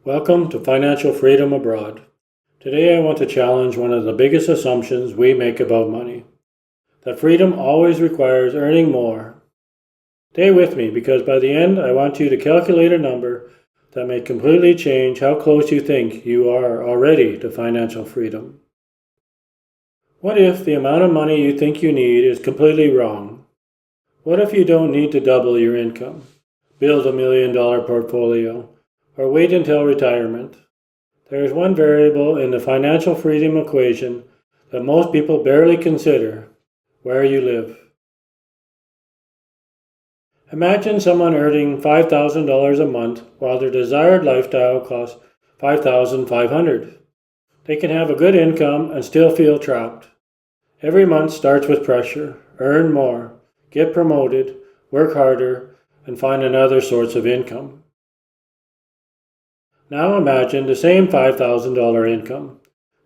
Welcome to Financial Freedom Abroad. Today I want to challenge one of the biggest assumptions we make about money, that freedom always requires earning more. Stay with me because by the end I want you to calculate a number that may completely change how close you think you are already to financial freedom. What if the amount of money you think you need is completely wrong? What if you don't need to double your income, build $1 million portfolio, or wait until retirement? There is one variable in the financial freedom equation that most people barely consider: where you live. Imagine someone earning $5,000 a month while their desired lifestyle costs $5,500. They can have a good income and still feel trapped. Every month starts with pressure: earn more, get promoted, work harder, and find another source of income. Now imagine the same $5,000 income,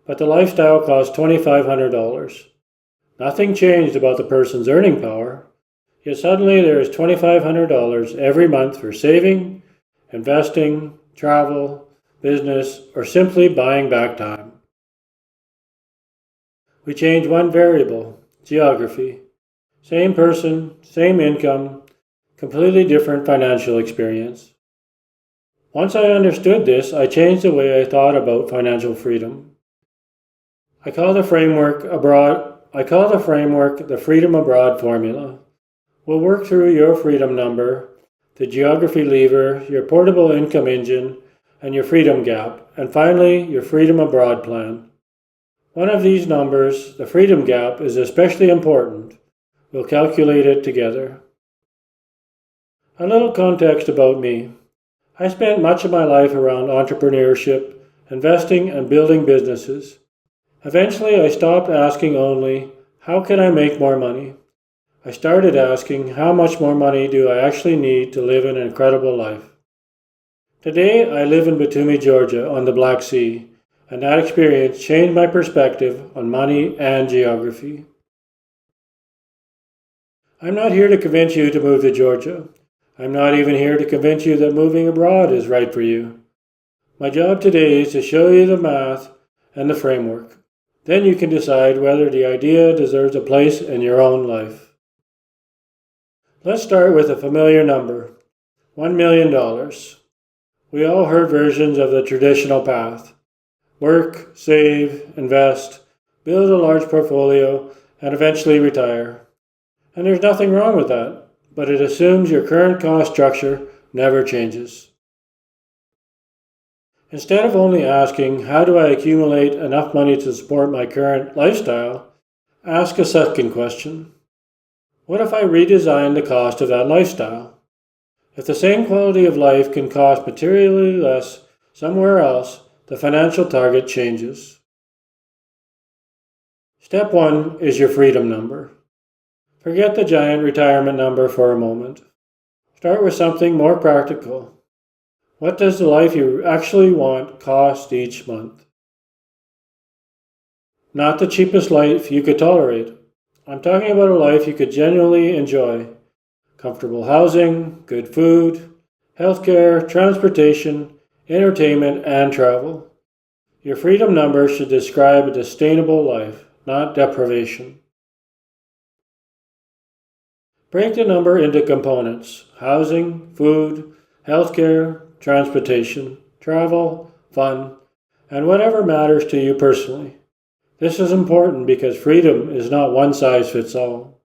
but the lifestyle costs $2,500. Nothing changed about the person's earning power, yet suddenly there is $2,500 every month for saving, investing, travel, business, or simply buying back time. We change one variable: geography. Same person, same income, completely different financial experience. Once I understood this, I changed the way I thought about financial freedom. I call the framework the Freedom Abroad formula. We'll work through your freedom number, the geography lever, your portable income engine, and your freedom gap, and finally your freedom abroad plan. One of these numbers, the freedom gap, is especially important. We'll calculate it together. A little context about me. I spent much of my life around entrepreneurship, investing, and building businesses. Eventually, I stopped asking only, how can I make more money? I started asking, how much more money do I actually need to live an incredible life? Today, I live in Batumi, Georgia, on the Black Sea, and that experience changed my perspective on money and geography. I'm not here to convince you to move to Georgia. I'm not even here to convince you that moving abroad is right for you. My job today is to show you the math and the framework. Then you can decide whether the idea deserves a place in your own life. Let's start with a familiar number: $1 million. We all heard versions of the traditional path: work, save, invest, build a large portfolio, and eventually retire. And there's nothing wrong with that, but it assumes your current cost structure never changes. Instead of only asking, how do I accumulate enough money to support my current lifestyle, ask a second question: what if I redesign the cost of that lifestyle? If the same quality of life can cost materially less somewhere else, the financial target changes. Step 1 is your freedom number. Forget the giant retirement number for a moment. Start with something more practical. What does the life you actually want cost each month? Not the cheapest life you could tolerate. I'm talking about a life you could genuinely enjoy. Comfortable housing, good food, healthcare, transportation, entertainment, and travel. Your freedom number should describe a sustainable life, not deprivation. Break the number into components: housing, food, healthcare, transportation, travel, fun, and whatever matters to you personally. This is important because freedom is not one size fits all.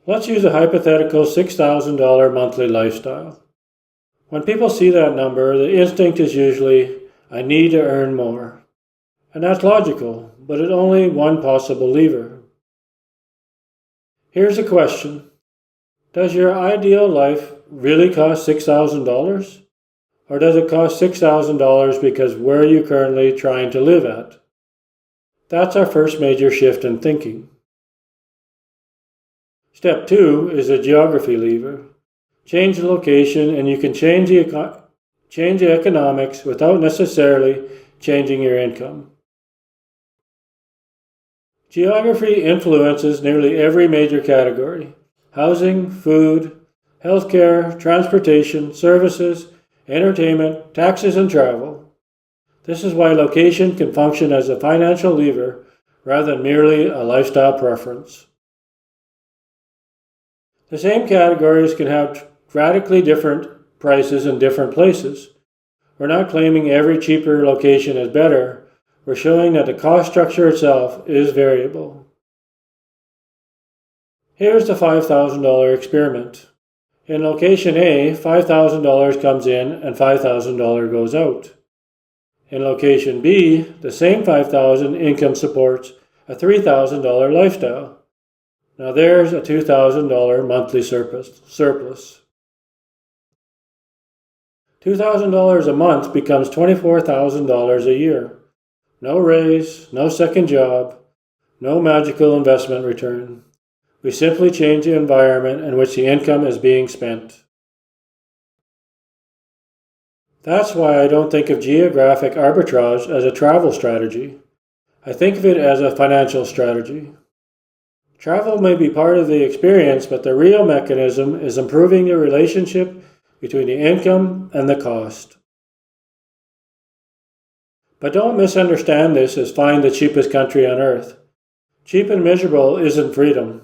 Let's use a hypothetical $6,000 monthly lifestyle. When people see that number, the instinct is usually, I need to earn more. And that's logical, but it's only one possible lever. Here's a question: does your ideal life really cost $6,000? Or does it cost $6,000 because where are you currently trying to live at? That's our first major shift in thinking. Step 2 is the geography lever. Change the location and you can change the economics without necessarily changing your income. Geography influences nearly every major category: housing, food, healthcare, transportation, services, entertainment, taxes, and travel. This is why location can function as a financial lever rather than merely a lifestyle preference. The same categories can have radically different prices in different places. We're not claiming every cheaper location is better. We're showing that the cost structure itself is variable. Here's the $5,000 experiment. In location A, $5,000 comes in and $5,000 goes out. In location B, the same $5,000 income supports a $3,000 lifestyle. Now there's a $2,000 monthly surplus. $2,000 a month becomes $24,000 a year. No raise, no second job, no magical investment return. We simply change the environment in which the income is being spent. That's why I don't think of geographic arbitrage as a travel strategy. I think of it as a financial strategy. Travel may be part of the experience, but the real mechanism is improving the relationship between the income and the cost. But don't misunderstand this as find the cheapest country on earth. Cheap and miserable isn't freedom.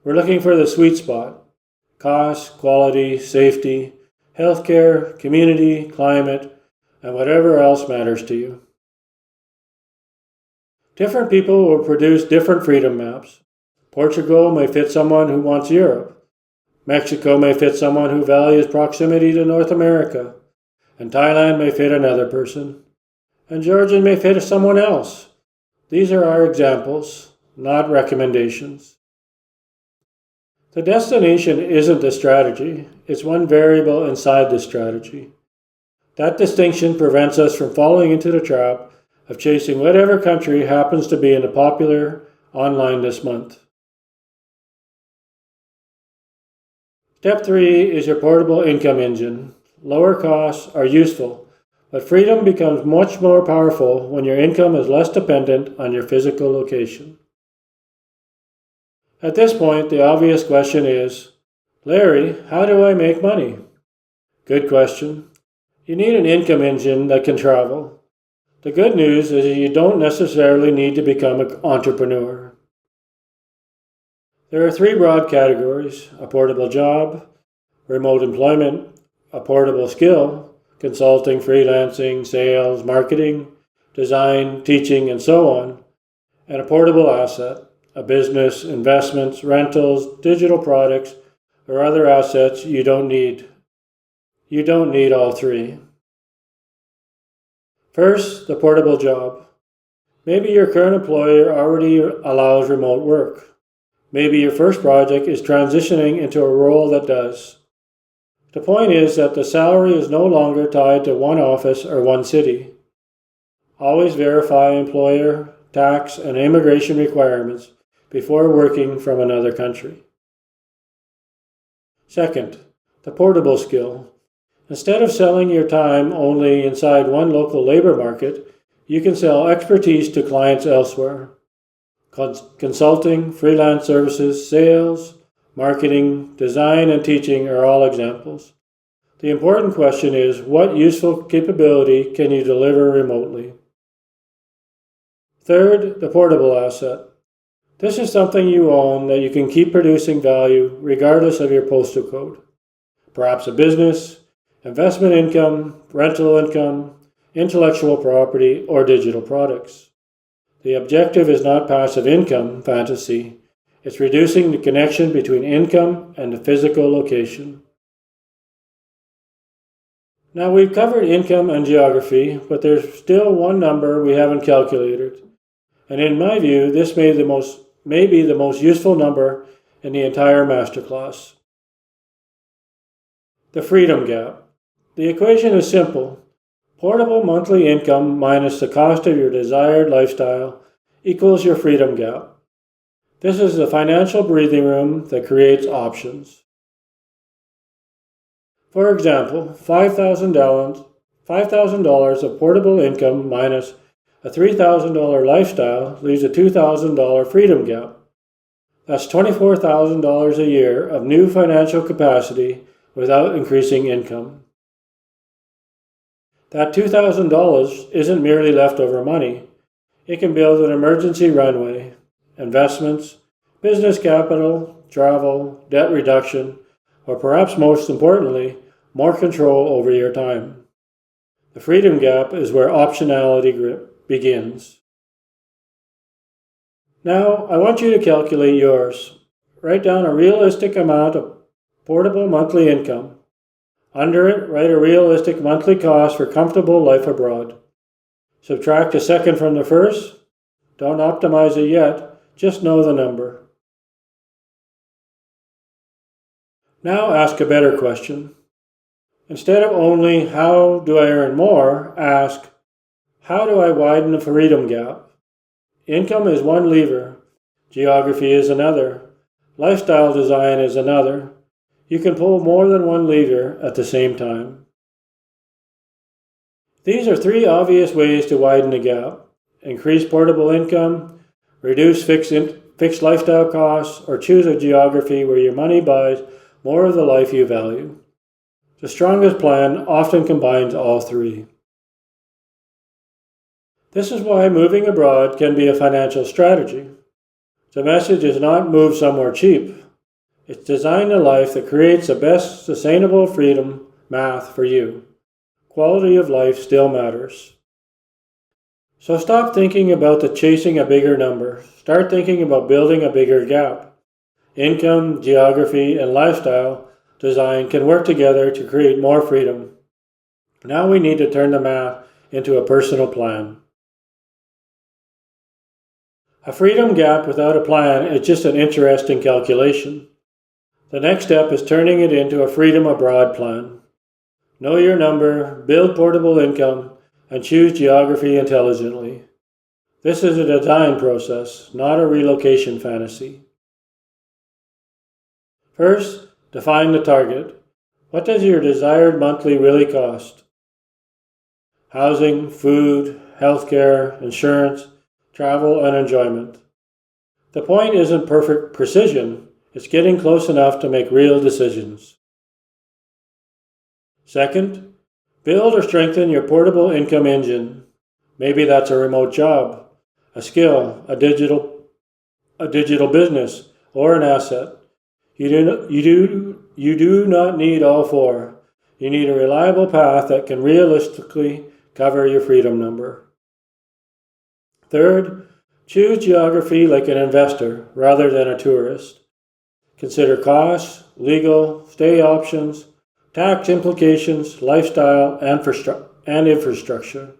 We're looking for the sweet spot. Cost, quality, safety, healthcare, community, climate, and whatever else matters to you. Different people will produce different freedom maps. Portugal may fit someone who wants Europe. Mexico may fit someone who values proximity to North America. And Thailand may fit another person. And Georgia may fit someone else. These are our examples, not recommendations. The destination isn't the strategy, it's one variable inside the strategy. That distinction prevents us from falling into the trap of chasing whatever country happens to be in the popular online this month. Step 3 is your portable income engine. Lower costs are useful, but freedom becomes much more powerful when your income is less dependent on your physical location. At this point, the obvious question is, Larry, how do I make money? Good question. You need an income engine that can travel. The good news is that you don't necessarily need to become an entrepreneur. There are 3 broad categories: a portable job, remote employment, a portable skill, consulting, freelancing, sales, marketing, design, teaching, and so on, and a portable asset, a business, investments, rentals, digital products, or other assets you don't need. You don't need all 3. First, the portable job. Maybe your current employer already allows remote work. Maybe your first project is transitioning into a role that does. The point is that the salary is no longer tied to one office or one city. Always verify employer, tax, and immigration requirements before working from another country. Second, the portable skill. Instead of selling your time only inside one local labor market, you can sell expertise to clients elsewhere. Consulting, freelance services, sales, marketing, design, and teaching are all examples. The important question is, what useful capability can you deliver remotely? Third, the portable asset. This is something you own that you can keep producing value regardless of your postal code. Perhaps a business, investment income, rental income, intellectual property, or digital products. The objective is not passive income fantasy. It's reducing the connection between income and the physical location. Now we've covered income and geography, but there's still one number we haven't calculated. And in my view, this may be the most useful number in the entire masterclass. The freedom gap. The equation is simple. Portable monthly income minus the cost of your desired lifestyle equals your freedom gap. This is the financial breathing room that creates options. For example, $5,000 of portable income minus a $3,000 lifestyle leaves a $2,000 freedom gap. That's $24,000 a year of new financial capacity without increasing income. That $2,000 isn't merely leftover money. It can build an emergency runway, investments, business capital, travel, debt reduction, or perhaps most importantly, more control over your time. The freedom gap is where optionality begins. Now, I want you to calculate yours. Write down a realistic amount of portable monthly income. Under it, write a realistic monthly cost for comfortable life abroad. Subtract a second from the first. Don't optimize it yet, just know the number. Now ask a better question. Instead of only how do I earn more, ask how do I widen the freedom gap? Income is one lever, geography is another, lifestyle design is another. You can pull more than one lever at the same time. These are three obvious ways to widen the gap: increase portable income, reduce fixed lifestyle costs, or choose a geography where your money buys more of the life you value. The strongest plan often combines all three. This is why moving abroad can be a financial strategy. The message is not move somewhere cheap. It's design a life that creates the best sustainable freedom math for you. Quality of life still matters. So stop thinking about chasing a bigger number. Start thinking about building a bigger gap. Income, geography, and lifestyle design can work together to create more freedom. Now we need to turn the math into a personal plan. A freedom gap without a plan is just an interesting calculation. The next step is turning it into a freedom abroad plan. Know your number, build portable income, and choose geography intelligently. This is a design process, not a relocation fantasy. First, define the target. What does your desired monthly really cost? Housing, food, healthcare, insurance, travel, and enjoyment. The point isn't perfect precision, it's getting close enough to make real decisions. Second, build or strengthen your portable income engine. Maybe that's a remote job, a skill, a digital business, or an asset. You do not need all four. You need a reliable path that can realistically cover your freedom number. Third, choose geography like an investor rather than a tourist. Consider costs, legal, stay options, tax implications, lifestyle, and infrastructure.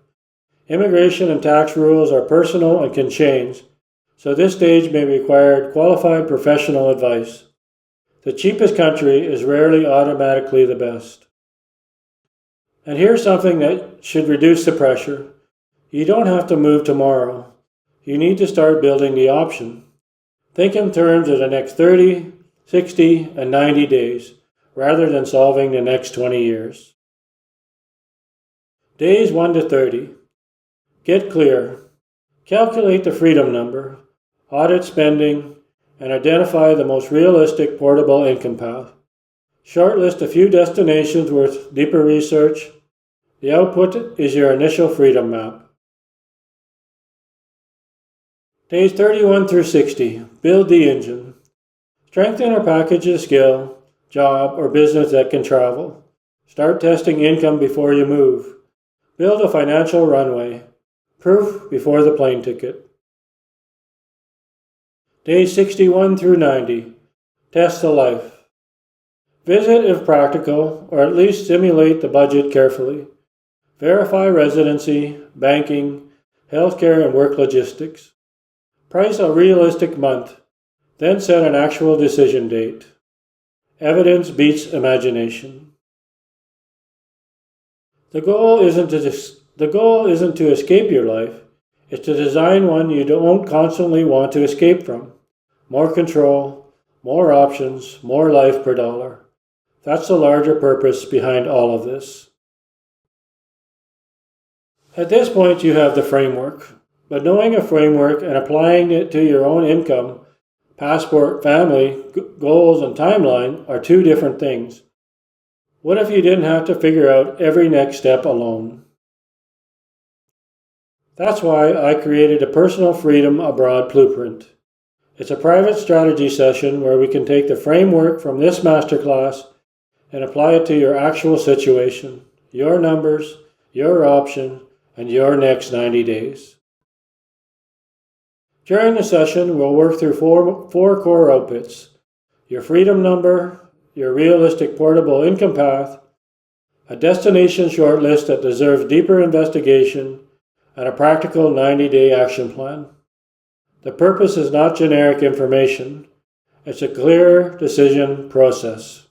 Immigration and tax rules are personal and can change, so this stage may require qualified professional advice. The cheapest country is rarely automatically the best. And here's something that should reduce the pressure. You don't have to move tomorrow. You need to start building the option. Think in terms of the next 30, 60, and 90 days, rather than solving the next 20 years. Days 1 to 30. Get clear. Calculate the freedom number, audit spending, and identify the most realistic portable income path. Shortlist a few destinations worth deeper research. The output is your initial freedom map. Days 31 through 60. Build the engine. Strengthen or package a skill, job, or business that can travel. Start testing income before you move. Build a financial runway. Proof before the plane ticket. Days 61 through 90. Test the life. Visit if practical, or at least simulate the budget carefully. Verify residency, banking, healthcare, and work logistics. Price a realistic month, then set an actual decision date. Evidence beats imagination. The goal isn't to escape your life, it's to design one you don't constantly want to escape from. More control, more options, more life per dollar. That's the larger purpose behind all of this. At this point, you have the framework. But knowing a framework and applying it to your own income, passport, family, goals, and timeline are two different things. What if you didn't have to figure out every next step alone? That's why I created a Personal Freedom Abroad Blueprint. It's a private strategy session where we can take the framework from this masterclass and apply it to your actual situation, your numbers, your option, and your next 90 days. During the session, we'll work through four core outputs: your freedom number, your realistic portable income path, a destination shortlist that deserves deeper investigation, and a practical 90-day action plan. The purpose is not generic information, it's a clear decision process.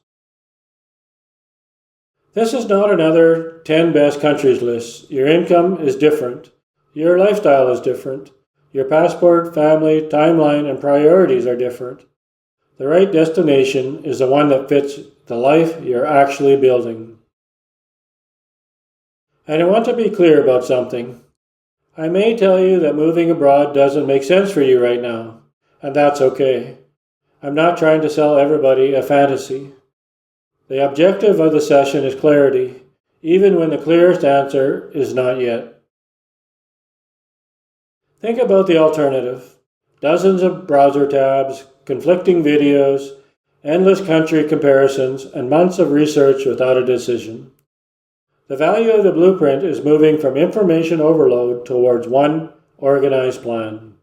This is not another 10 best countries list. Your income is different. Your lifestyle is different. Your passport, family, timeline, and priorities are different. The right destination is the one that fits the life you're actually building. And I want to be clear about something. I may tell you that moving abroad doesn't make sense for you right now, and that's okay. I'm not trying to sell everybody a fantasy. The objective of the session is clarity, even when the clearest answer is not yet. Think about the alternative. Dozens of browser tabs, conflicting videos, endless country comparisons, and months of research without a decision. The value of the blueprint is moving from information overload towards one organized plan.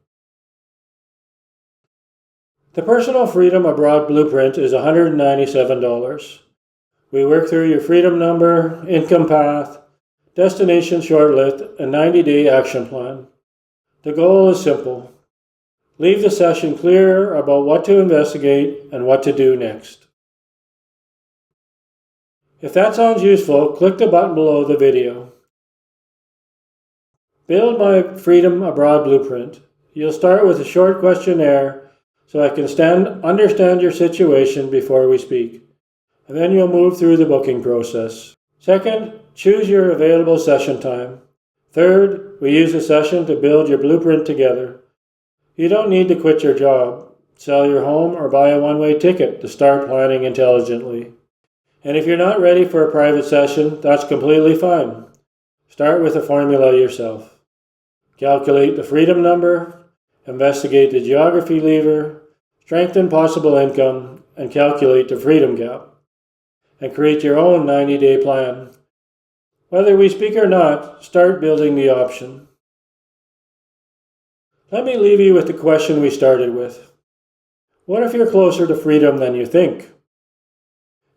The Personal Freedom Abroad Blueprint is $197. We work through your freedom number, income path, destination shortlist, and 90-day action plan. The goal is simple. Leave the session clear about what to investigate and what to do next. If that sounds useful, click the button below the video. Build my Freedom Abroad Blueprint. You'll start with a short questionnaire so I can understand your situation before we speak. And then you'll move through the booking process. Second, choose your available session time. Third, we use the session to build your blueprint together. You don't need to quit your job, sell your home, or buy a one-way ticket to start planning intelligently. And if you're not ready for a private session, that's completely fine. Start with a formula yourself. Calculate the freedom number, investigate the geography lever, strengthen possible income, and calculate the freedom gap. And create your own 90-day plan. Whether we speak or not, start building the option. Let me leave you with the question we started with. What if you're closer to freedom than you think?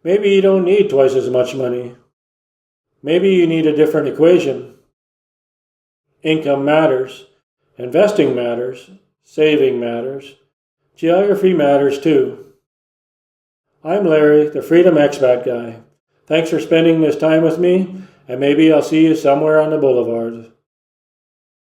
Maybe you don't need twice as much money. Maybe you need a different equation. Income matters. Investing matters. Saving matters. Geography matters too. I'm Larry, the Freedom Expat guy. Thanks for spending this time with me, and maybe I'll see you somewhere on the boulevard.